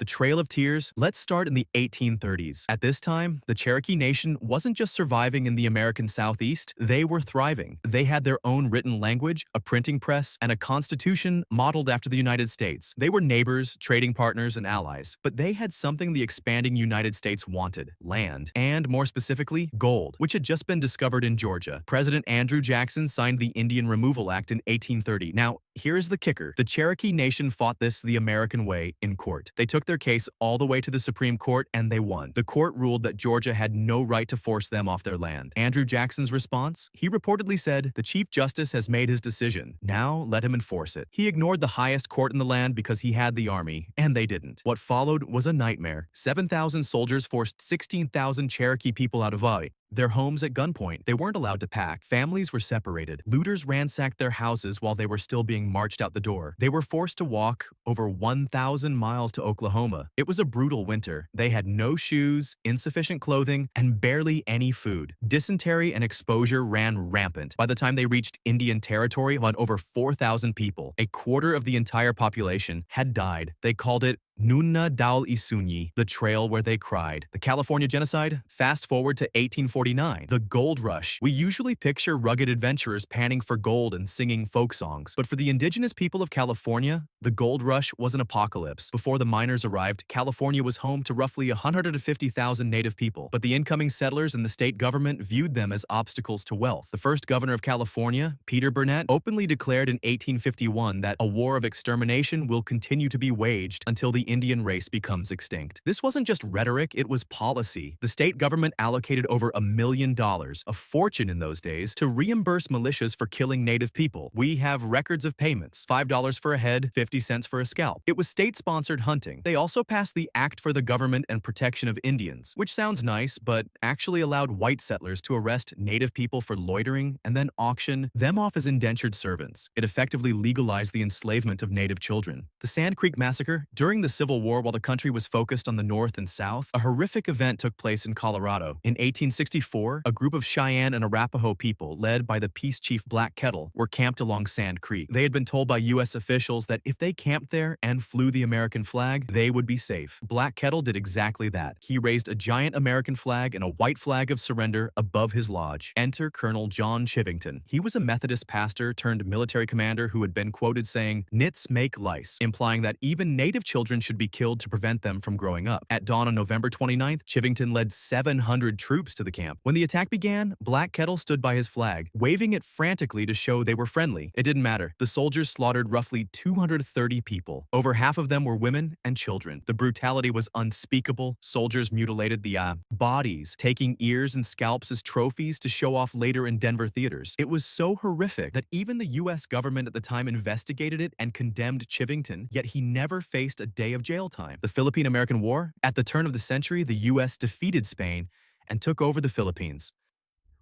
The Trail of Tears, let's start in the 1830s. At this time, the Cherokee Nation wasn't just surviving in the American Southeast, they were thriving. They had their own written language, a printing press, and a constitution modeled after the United States. They were neighbors, trading partners, and allies. But they had something the expanding United States wanted: land. And more specifically, gold, which had just been discovered in Georgia. President Andrew Jackson signed the Indian Removal Act in 1830. Now, here's the kicker. The Cherokee Nation fought this the American way in court. They took their case all the way to the Supreme Court and they won. The court ruled that Georgia had no right to force them off their land. Andrew Jackson's response? He reportedly said, "The Chief Justice has made his decision. Now let him enforce it." He ignored the highest court in the land because he had the army, and they didn't. What followed was a nightmare. 7,000 soldiers forced 16,000 Cherokee people out of their homes at gunpoint. They weren't allowed to pack. Families were separated. Looters ransacked their houses while they were still being marched out the door. They were forced to walk over 1,000 miles to Oklahoma. It was a brutal winter. They had no shoes, insufficient clothing, and barely any food. Dysentery and exposure ran rampant. By the time they reached Indian Territory, about over 4,000 people, a quarter of the entire population, had died. They called it Nunna Dal Isunyi, the trail where they cried. The California genocide? Fast forward to 1849, the gold rush. We usually picture rugged adventurers panning for gold and singing folk songs. But for the indigenous people of California, the gold rush was an apocalypse. Before the miners arrived, California was home to roughly 150,000 native people. But the incoming settlers and the state government viewed them as obstacles to wealth. The first governor of California, Peter Burnett, openly declared in 1851 that a war of extermination will continue to be waged until the Indian race becomes extinct. This wasn't just rhetoric, it was policy. The state government allocated over $1 million, a fortune in those days, to reimburse militias for killing native people. We have records of payments: $5 for a head, 50 cents for a scalp. It was state-sponsored hunting. They also passed the Act for the Government and Protection of Indians, which sounds nice, but actually allowed white settlers to arrest native people for loitering and then auction them off as indentured servants. It effectively legalized the enslavement of native children. The Sand Creek Massacre? During the Civil War, while the country was focused on the North and South, a horrific event took place in Colorado. In 1864, a group of Cheyenne and Arapaho people, led by the peace chief Black Kettle, were camped along Sand Creek. They had been told by U.S. officials that if they camped there and flew the American flag, they would be safe. Black Kettle did exactly that. He raised a giant American flag and a white flag of surrender above his lodge. Enter Colonel John Chivington. He was a Methodist pastor turned military commander who had been quoted saying, "Nits make lice," implying that even native children should be killed to prevent them from growing up. At dawn on November 29th, Chivington led 700 troops to the camp. When the attack began, Black Kettle stood by his flag, waving it frantically to show they were friendly. It didn't matter. The soldiers slaughtered roughly 230 people. Over half of them were women and children. The brutality was unspeakable. Soldiers mutilated the bodies, taking ears and scalps as trophies to show off later in Denver theaters. It was so horrific that even the U.S. government at the time investigated it and condemned Chivington, yet he never faced a day of jail time. The Philippine-American War? At the turn of the century, the U.S. defeated Spain and took over the Philippines.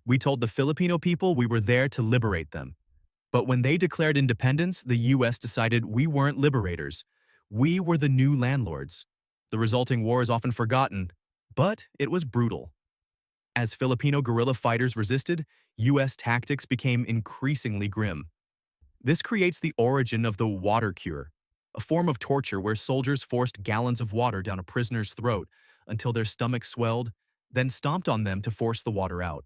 We told the Filipino people we were there to liberate them. But when they declared independence, the U.S. decided we weren't liberators. We were the new landlords. The resulting war is often forgotten, but it was brutal. As Filipino guerrilla fighters resisted, U.S. tactics became increasingly grim. This creates the origin of the water cure, a form of torture where soldiers forced gallons of water down a prisoner's throat until their stomach swelled, then stomped on them to force the water out.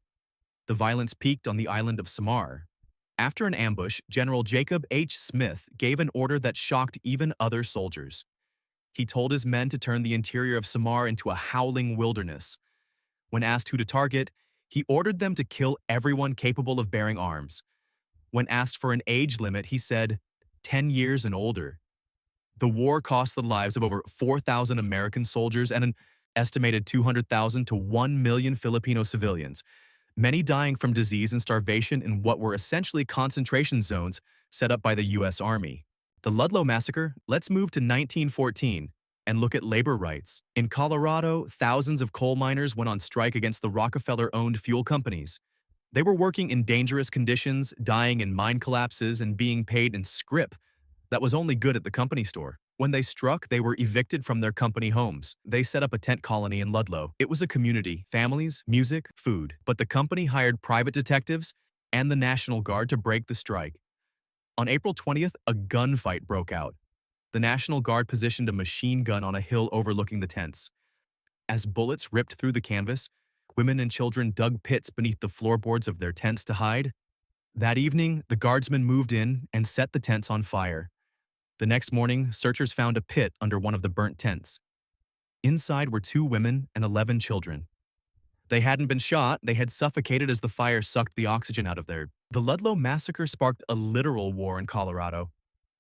The violence peaked on the island of Samar. After an ambush, General Jacob H. Smith gave an order that shocked even other soldiers. He told his men to turn the interior of Samar into a howling wilderness. When asked who to target, he ordered them to kill everyone capable of bearing arms. When asked for an age limit, he said, 10 years and older. The war cost the lives of over 4,000 American soldiers and an estimated 200,000 to 1 million Filipino civilians, many dying from disease and starvation in what were essentially concentration zones set up by the U.S. Army. The Ludlow Massacre? Let's move to 1914 and look at labor rights. In Colorado, thousands of coal miners went on strike against the Rockefeller-owned fuel companies. They were working in dangerous conditions, dying in mine collapses, and being paid in scrip that was only good at the company store. When they struck, they were evicted from their company homes. They set up a tent colony in Ludlow. It was a community: families, music, food. But the company hired private detectives and the National Guard to break the strike. On April 20th, a gunfight broke out. The National Guard positioned a machine gun on a hill overlooking the tents. As bullets ripped through the canvas, women and children dug pits beneath the floorboards of their tents to hide. That evening, the guardsmen moved in and set the tents on fire. The next morning, searchers found a pit under one of the burnt tents. Inside were 2 women and 11 children. They hadn't been shot, they had suffocated as the fire sucked the oxygen out of their. The Ludlow Massacre sparked a literal war in Colorado,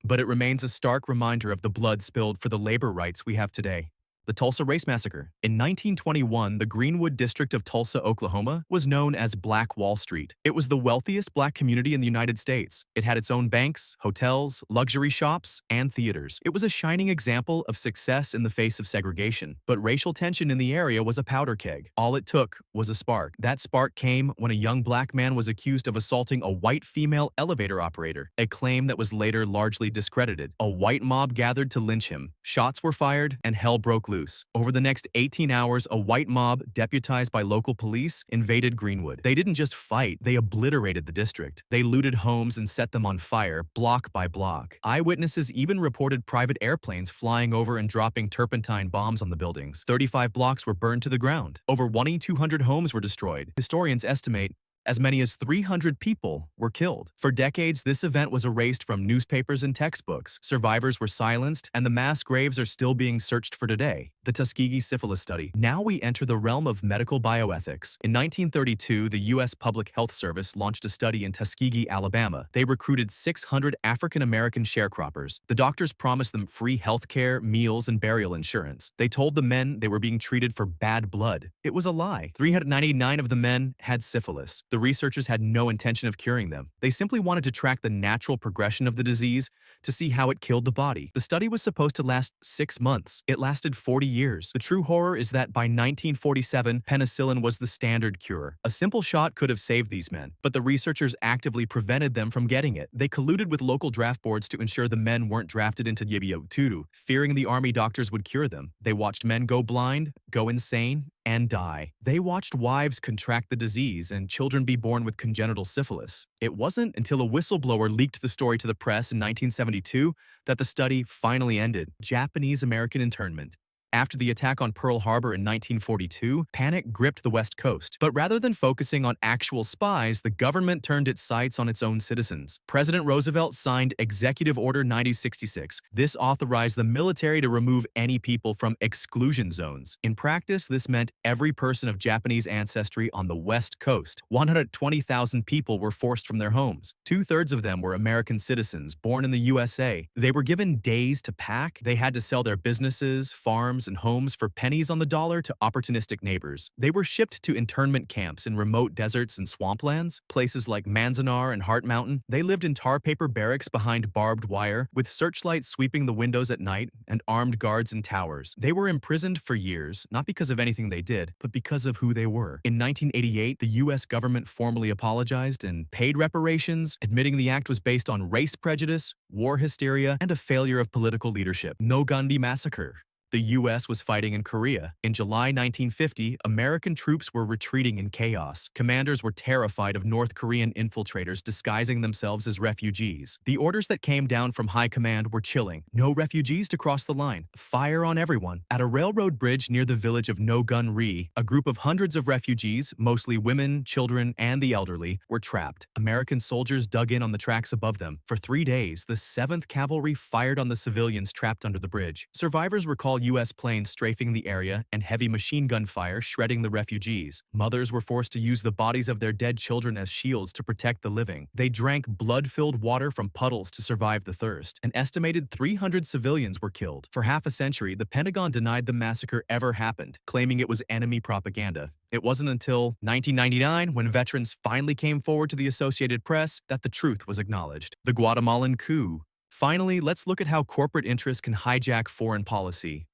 but it remains a stark reminder of the blood spilled for the labor rights we have today. The Tulsa Race Massacre. In 1921, the Greenwood district of Tulsa, Oklahoma, was known as Black Wall Street. It was the wealthiest black community in the United States. It had its own banks, hotels, luxury shops, and theaters. It was a shining example of success in the face of segregation. But racial tension in the area was a powder keg. All it took was a spark. That spark came when a young black man was accused of assaulting a white female elevator operator, a claim that was later largely discredited. A white mob gathered to lynch him. Shots were fired, and hell broke loose. Over the next 18 hours, a white mob, deputized by local police, invaded Greenwood. They didn't just fight, they obliterated the district. They looted homes and set them on fire, block by block. Eyewitnesses even reported private airplanes flying over and dropping turpentine bombs on the buildings. 35 blocks were burned to the ground. Over 2,200 homes were destroyed. Historians estimate as many as 300 people were killed. For decades, this event was erased from newspapers and textbooks. Survivors were silenced, and the mass graves are still being searched for today. The Tuskegee Syphilis Study. Now we enter the realm of medical bioethics. In 1932, the U.S. Public Health Service launched a study in Tuskegee, Alabama. They recruited 600 African-American sharecroppers. The doctors promised them free health care, meals, and burial insurance. They told the men they were being treated for bad blood. It was a lie. 399 of the men had syphilis. The researchers had no intention of curing them. They simply wanted to track the natural progression of the disease to see how it killed the body. The study was supposed to last 6 months. It lasted 40 years. The true horror is that by 1947, penicillin was the standard cure. A simple shot could have saved these men, but the researchers actively prevented them from getting it. They colluded with local draft boards to ensure the men weren't drafted into Yibio, fearing the army doctors would cure them. They watched men go blind, go insane, and die. They watched wives contract the disease and children be born with congenital syphilis. It wasn't until a whistleblower leaked the story to the press in 1972 that the study finally ended. Japanese-American Internment. After the attack on Pearl Harbor in 1942, panic gripped the West Coast. But rather than focusing on actual spies, the government turned its sights on its own citizens. President Roosevelt signed Executive Order 9066. This authorized the military to remove any people from exclusion zones. In practice, this meant every person of Japanese ancestry on the West Coast. 120,000 people were forced from their homes. 2/3 of them were American citizens born in the USA. They were given days to pack. They had to sell their businesses, farms, and homes for pennies on the dollar to opportunistic neighbors. They were shipped to internment camps in remote deserts and swamplands, places like Manzanar and Heart Mountain. They lived in tar paper barracks behind barbed wire, with searchlights sweeping the windows at night and armed guards in towers. They were imprisoned for years, not because of anything they did, but because of who they were. In 1988, the U.S. government formally apologized and paid reparations, admitting the act was based on race prejudice, war hysteria, and a failure of political leadership. No Gun Ri Massacre. The U.S. was fighting in Korea. In July 1950, American troops were retreating in chaos. Commanders were terrified of North Korean infiltrators disguising themselves as refugees. The orders that came down from high command were chilling. No refugees to cross the line. Fire on everyone. At a railroad bridge near the village of No Gun Ri, a group of hundreds of refugees, mostly women, children, and the elderly, were trapped. American soldiers dug in on the tracks above them. For 3 days, the 7th Cavalry fired on the civilians trapped under the bridge. Survivors recall U.S. planes strafing the area and heavy machine gun fire shredding the refugees. Mothers were forced to use the bodies of their dead children as shields to protect the living. They drank blood-filled water from puddles to survive the thirst. An estimated 300 civilians were killed. For half a century, the Pentagon denied the massacre ever happened, claiming it was enemy propaganda. It wasn't until 1999, when veterans finally came forward to the Associated Press, that the truth was acknowledged. The Guatemalan Coup. Finally, let's look at how corporate interests can hijack foreign policy.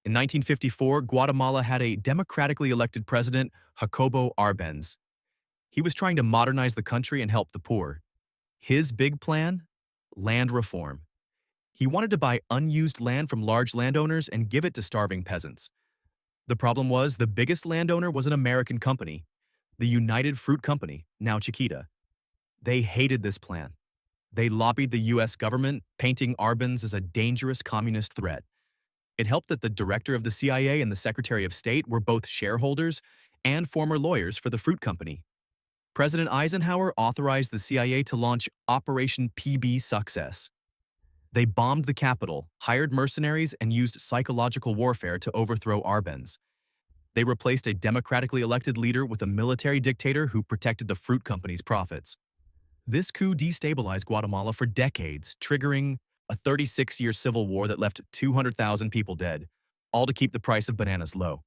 In 1954, Guatemala had a democratically elected president, Jacobo Arbenz. He was trying to modernize the country and help the poor. His big plan? Land reform. He wanted to buy unused land from large landowners and give it to starving peasants. The problem was the biggest landowner was an American company, the United Fruit Company, now Chiquita. They hated this plan. They lobbied the US government, painting Arbenz as a dangerous communist threat. It helped that the director of the CIA and the Secretary of State were both shareholders and former lawyers for the fruit company. President Eisenhower authorized the CIA to launch Operation PB Success. They bombed the Capitol, hired mercenaries, and used psychological warfare to overthrow Arbenz. They replaced a democratically elected leader with a military dictator who protected the fruit company's profits. This coup destabilized Guatemala for decades, triggering a 36-year civil war that left 200,000 people dead, all to keep the price of bananas low.